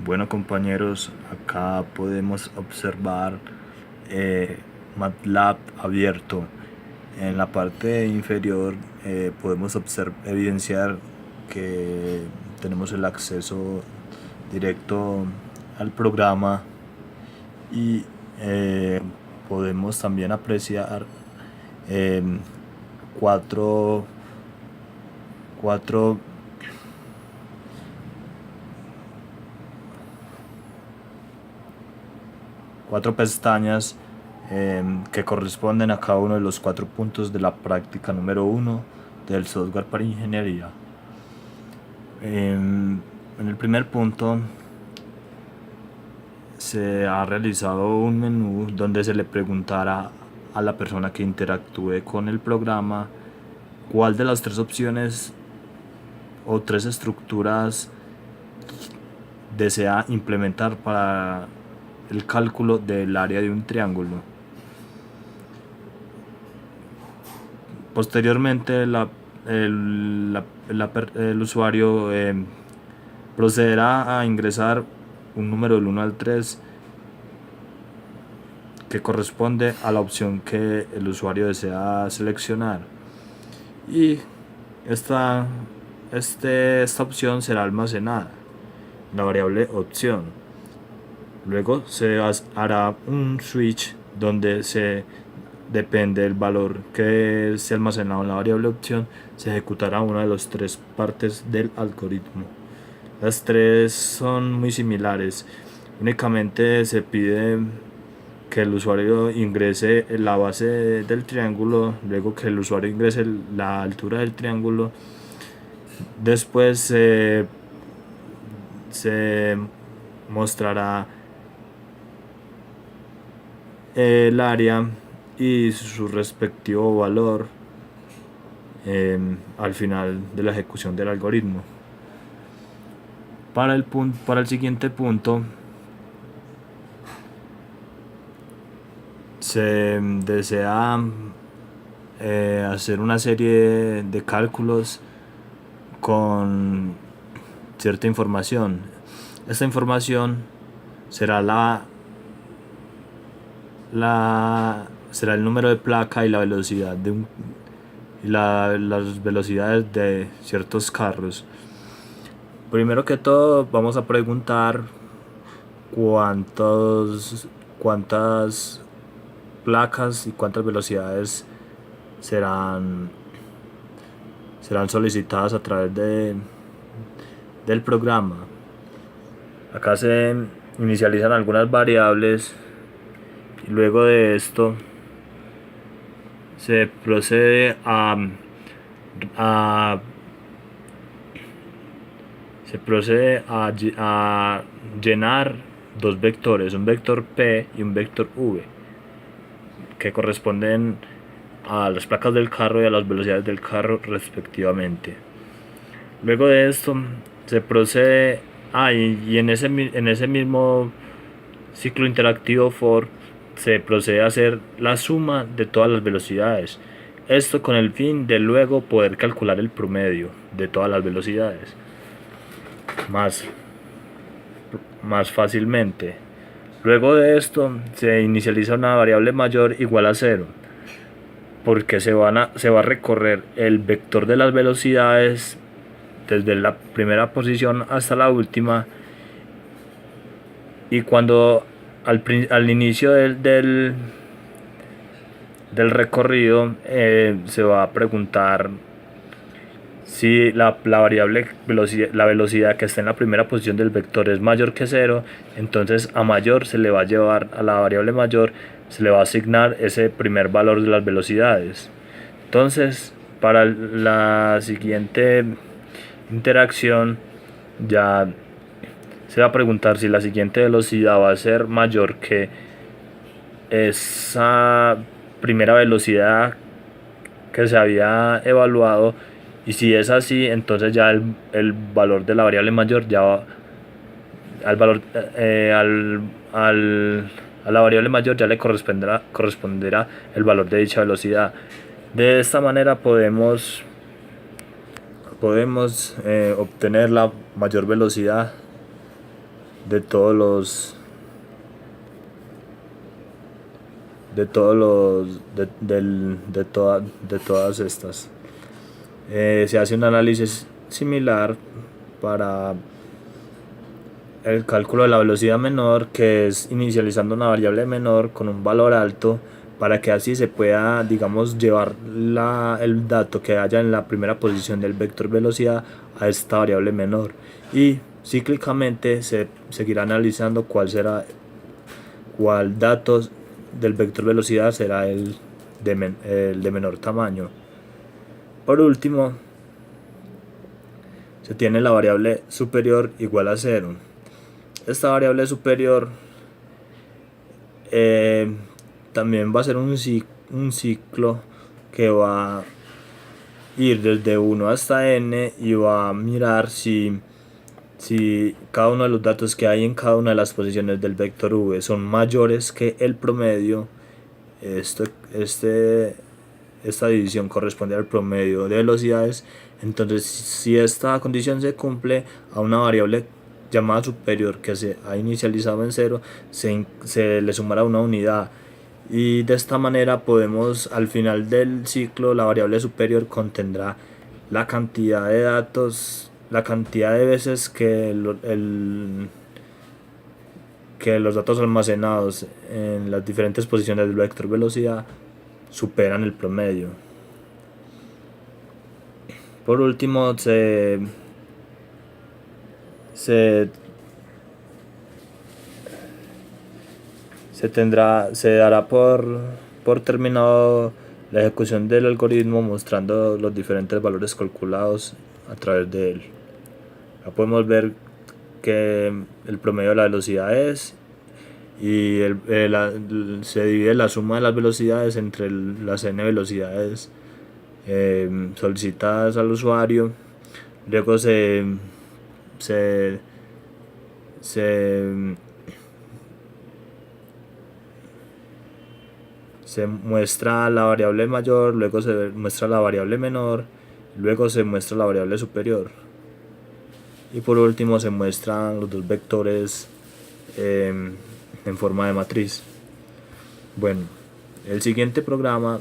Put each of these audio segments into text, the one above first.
Bueno, compañeros, acá podemos observar MATLAB abierto. En la parte inferior podemos evidenciar que tenemos el acceso directo al programa y podemos también apreciar em, cuatro, cuatro cuatro pestañas que corresponden a cada uno de los 4 puntos de la práctica número 1 del software para ingeniería. En el primer punto se ha realizado un menú donde se le preguntará a la persona que interactúe con el programa cuál de las tres opciones o tres estructuras desea implementar para el cálculo del área de un triángulo. Posteriormente el usuario procederá a ingresar un número del 1 al 3 que corresponde a la opción que el usuario desea seleccionar, y esta opción será almacenada en la variable opción. Luego se hará un switch donde depende del valor que esté almacenado en la variable opción, se ejecutará una de las tres partes del algoritmo. Las tres son muy similares, únicamente se pide que el usuario ingrese la base del triángulo, luego que el usuario ingrese la altura del triángulo, después se mostrará el área y su respectivo valor al final de la ejecución del algoritmo. Para el siguiente punto se desea hacer una serie de cálculos con cierta información. Esta información será será el número de placa y la velocidad las velocidades de ciertos carros. Primero que todo vamos a preguntar cuántas placas y cuántas velocidades serán solicitadas a través del programa. Acá se inicializan algunas variables y luego de esto se procede a llenar dos vectores, un vector P y un vector V, que corresponden a las placas del carro y a las velocidades del carro respectivamente. Luego de esto se procede y en ese mismo ciclo interactivo for se procede a hacer la suma de todas las velocidades, esto con el fin de luego poder calcular el promedio de todas las velocidades más fácilmente. Luego de esto se inicializa una variable mayor igual a 0, porque se va a recorrer el vector de las velocidades desde la primera posición hasta la última, y cuando al inicio del recorrido se va a preguntar si la variable la velocidad que está en la primera posición del vector es mayor que 0, entonces a mayor se le va a llevar a la variable mayor, se le va a asignar ese primer valor de las velocidades. Entonces, para la siguiente interacción ya se va a preguntar si la siguiente velocidad va a ser mayor que esa primera velocidad que se había evaluado, y si es así, entonces ya el valor de la variable mayor ya va al valor a la variable mayor ya le corresponderá el valor de dicha velocidad. De esta manera podemos obtener la mayor velocidad de todos los de todas estas. Se hace un análisis similar para el cálculo de la velocidad menor, que es inicializando una variable menor con un valor alto, para que así se pueda, digamos, llevar el dato que haya en la primera posición del vector velocidad a esta variable menor, y cíclicamente se seguirá analizando cuál datos del vector velocidad será el de menor tamaño. Por último, se tiene la variable superior igual a 0. Esta variable superior también va a ser un ciclo que va a ir desde 1 hasta n y va a mirar si cada uno de los datos que hay en cada una de las posiciones del vector v son mayores que el promedio. Esta división corresponde al promedio de velocidades. Entonces, si esta condición se cumple, a una variable llamada superior que se ha inicializado en 0 se le sumará una unidad, y de esta manera podemos, al final del ciclo, la variable superior contendrá la cantidad de datos, la cantidad de veces que los datos almacenados en las diferentes posiciones del vector velocidad superan el promedio. Por último, se dará por terminado la ejecución del algoritmo, mostrando los diferentes valores calculados a través de él. Ya podemos ver que el promedio de la velocidad es, y se divide la suma de las velocidades entre las n velocidades solicitadas al usuario. Luego se muestra la variable mayor, luego se muestra la variable menor, luego se muestra la variable superior, y por último se muestran los dos vectores en forma de matriz. Bueno, el siguiente programa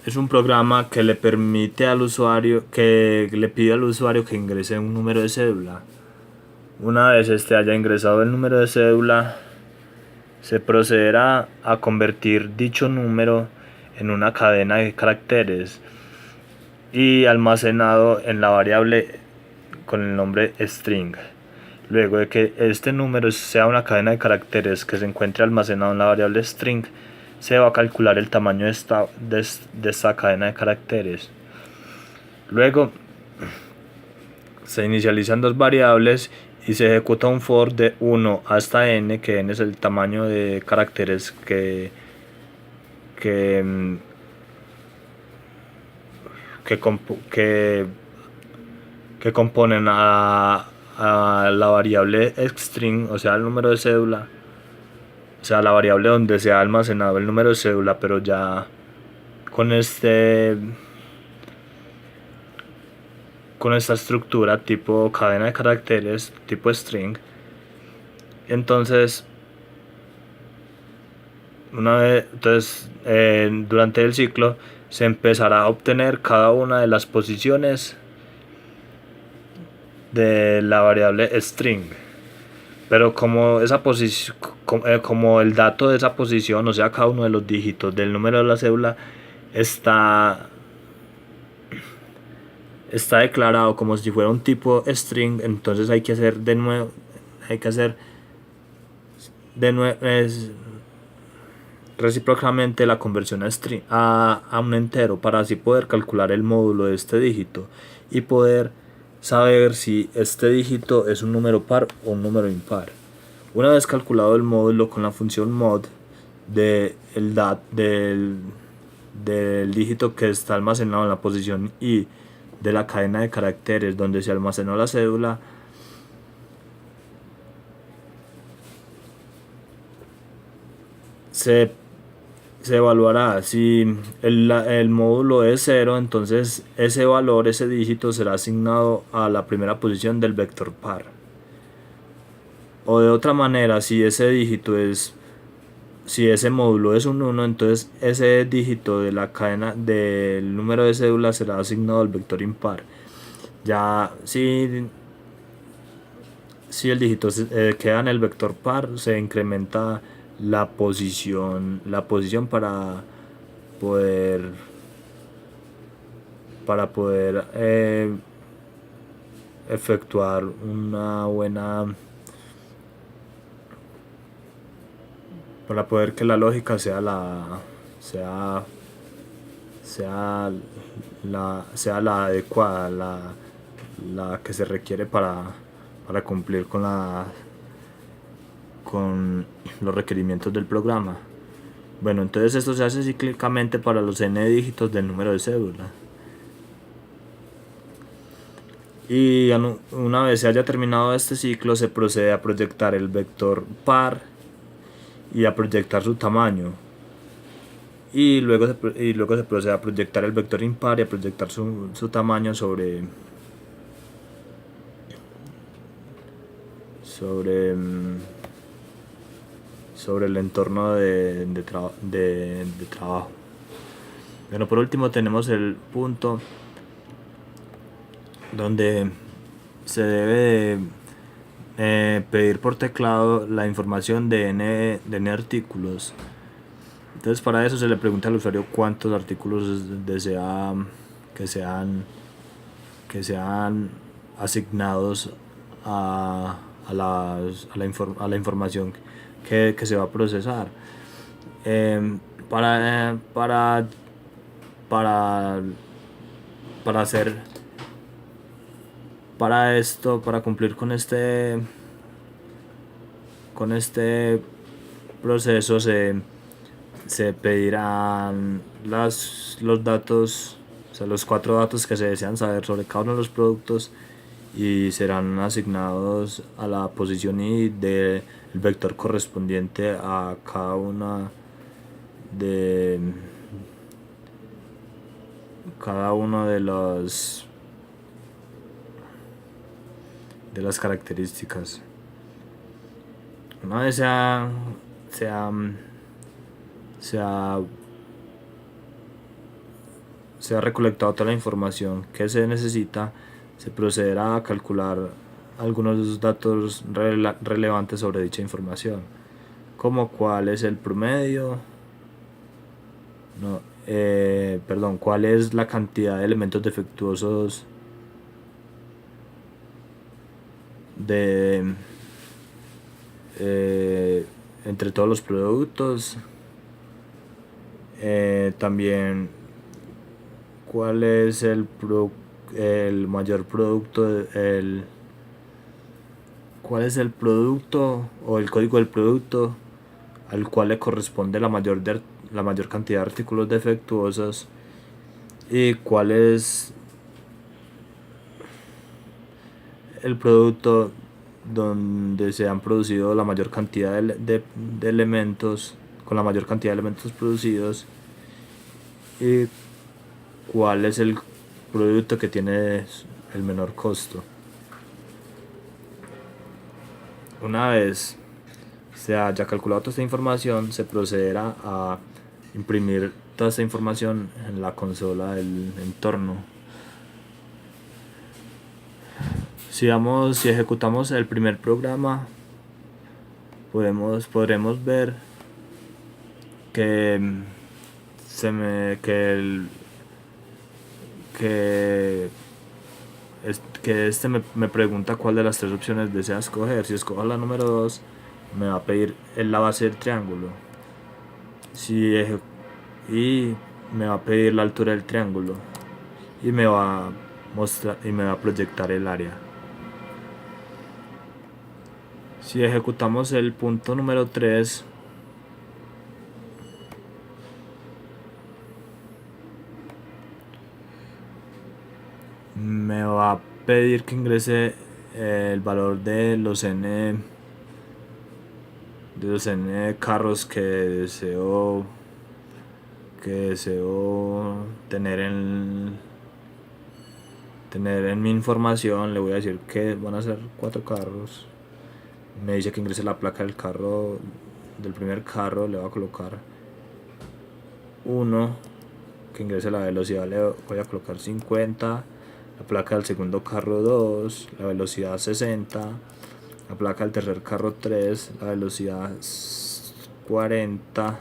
es un programa que le permite al usuario, que le pide al usuario que ingrese un número de cédula. Una vez haya ingresado el número de cédula, se procederá a convertir dicho número en una cadena de caracteres y almacenado en la variable con el nombre string. Luego de que este número sea una cadena de caracteres que se encuentre almacenado en la variable string, se va a calcular el tamaño de esta cadena de caracteres. Luego se inicializan dos variables y se ejecuta un for de 1 hasta n, que n es el tamaño de caracteres que componen a la variable string, o sea, el número de cédula, o sea, la variable donde se ha almacenado el número de cédula, pero ya con esta estructura tipo cadena de caracteres, tipo string. Entonces, durante el ciclo se empezará a obtener cada una de las posiciones de la variable string, pero como el dato de esa posición, o sea, cada uno de los dígitos del número de la cédula está declarado como si fuera un tipo string, entonces hay que hacer recíprocamente la conversión a un entero, para así poder calcular el módulo de este dígito y poder saber si este dígito es un número par o un número impar. Una vez calculado el módulo con la función mod del dígito que está almacenado en la posición i de la cadena de caracteres donde se almacenó la cédula, se evaluará si el módulo es 0, entonces ese valor, ese dígito, será asignado a la primera posición del vector par. O de otra manera, si ese dígito es, si ese módulo es un 1, entonces ese dígito de la cadena del número de cédula será asignado al vector impar. Ya si el dígito queda en el vector par, se incrementa la posición poder para poder efectuar una buena, para poder que la lógica sea sea la adecuada, la que se requiere para cumplir con los requerimientos del programa. Bueno, entonces esto se hace cíclicamente para los n dígitos del número de cédula. Y una vez se haya terminado este ciclo, se procede a proyectar el vector par y a proyectar su tamaño. Y luego se procede a proyectar el vector impar y a proyectar su tamaño sobre el entorno de trabajo. Bueno, por último tenemos el punto donde se debe pedir por teclado la información de n artículos. Entonces para eso se le pregunta al usuario cuántos artículos desea que sean asignados a la información que se va a procesar. Para cumplir con este proceso se pedirán los datos, o sea, los 4 datos que se desean saber sobre cada uno de los productos, y serán asignados a la posición y del vector correspondiente a cada una de las características. Una vez se ha recolectado toda la información que se necesita, se procederá a calcular algunos datos relevantes sobre dicha información, como cuál es el promedio, cuál es la cantidad de elementos defectuosos entre todos los productos, también cuál es el mayor producto, cuál es el producto o el código del producto al cual le corresponde la mayor cantidad de artículos defectuosos, y cuál es el producto donde se han producido la mayor cantidad de elementos, con la mayor cantidad de elementos producidos, y cuál es el producto que tiene el menor costo. Una vez se haya calculado toda esta información, se procederá a imprimir toda esta información en la consola del entorno. Si ejecutamos el primer programa, podremos ver que este me pregunta cuál de las 3 opciones desea escoger. Si escojo la número 2, me va a pedir la base del triángulo, y me va a pedir la altura del triángulo, y me va a proyectar el área. Si ejecutamos el punto número 3, me va a pedir que ingrese el valor de los n carros que deseo tener en mi información. Le voy a decir que van a ser 4 carros, Me dice que ingrese la placa del carro, del primer carro, le voy a colocar 1, que ingrese la velocidad, le voy a colocar 50, la placa del segundo carro 2, la velocidad 60, la placa del tercer carro 3, la velocidad 40,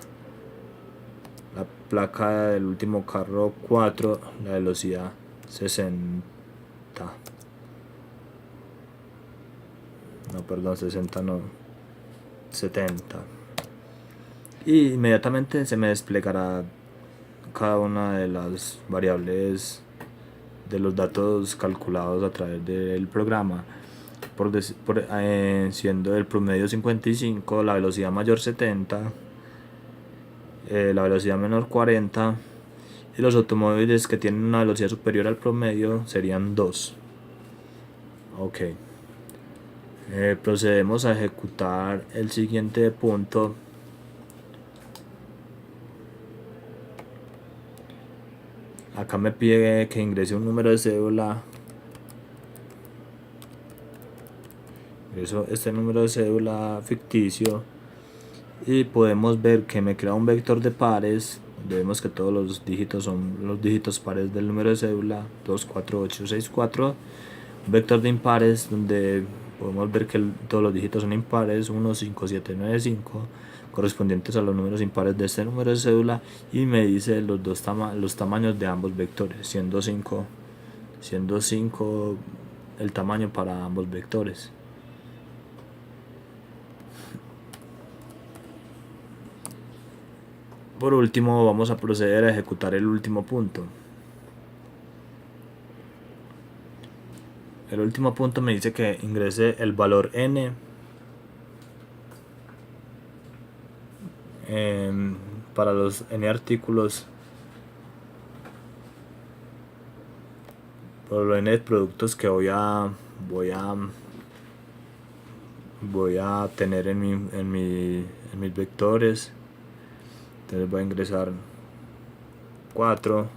la placa del último carro 4, la velocidad 60. No, perdón, 60 no, 70. Y inmediatamente se me desplegará cada una de las variables de los datos calculados a través del programa, siendo el promedio 55, la velocidad mayor 70, la velocidad menor 40, y los automóviles que tienen una velocidad superior al promedio serían 2. Ok. Procedemos a ejecutar el siguiente punto. Acá me pide que ingrese un número de cédula. Ingreso este número de cédula ficticio y podemos ver que me crea un vector de pares. Vemos que todos los dígitos son los dígitos pares del número de cédula 2, 4, 8, 6, 4. Un vector de impares donde podemos ver que todos los dígitos son impares, 1, 5, 7, 9, 5, correspondientes a los números impares de este número de cédula, y me dice los tamaños de ambos vectores, siendo 5 el tamaño para ambos vectores. Por último, vamos a proceder a ejecutar el último punto. El último punto me dice que ingrese el valor n para los n artículos, por los n productos que voy a tener en mis vectores. Entonces voy a ingresar 4,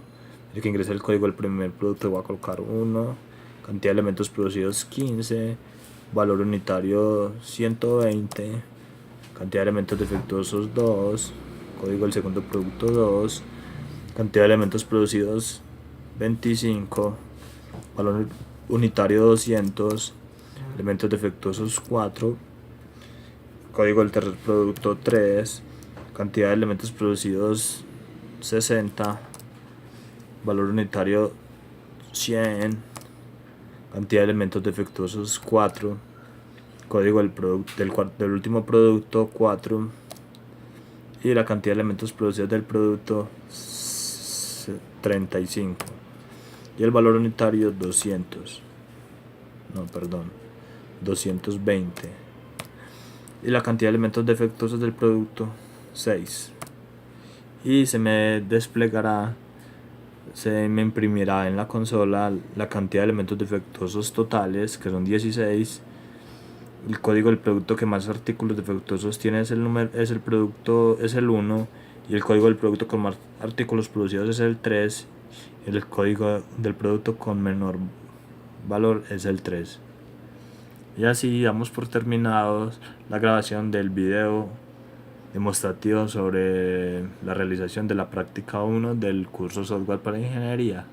el que ingrese el código del primer producto voy a colocar 1, cantidad de elementos producidos 15, valor unitario 120, cantidad de elementos defectuosos 2, código del segundo producto 2, cantidad de elementos producidos 25, valor unitario 200, elementos defectuosos 4, código del tercer producto 3, cantidad de elementos producidos 60, valor unitario 100, cantidad de elementos defectuosos 4, código del último producto 4, y la cantidad de elementos producidos del producto 35, y el valor unitario 220, y la cantidad de elementos defectuosos del producto 6. Y se me desplegará, se me imprimirá en la consola la cantidad de elementos defectuosos totales, que son 16. El código del producto que más artículos defectuosos tiene es el 1, y el código del producto con más artículos producidos es el 3, y el código del producto con menor valor es el 3. Y así damos por terminados la grabación del video demostrativo sobre la realización de la práctica 1 del curso Software para Ingeniería.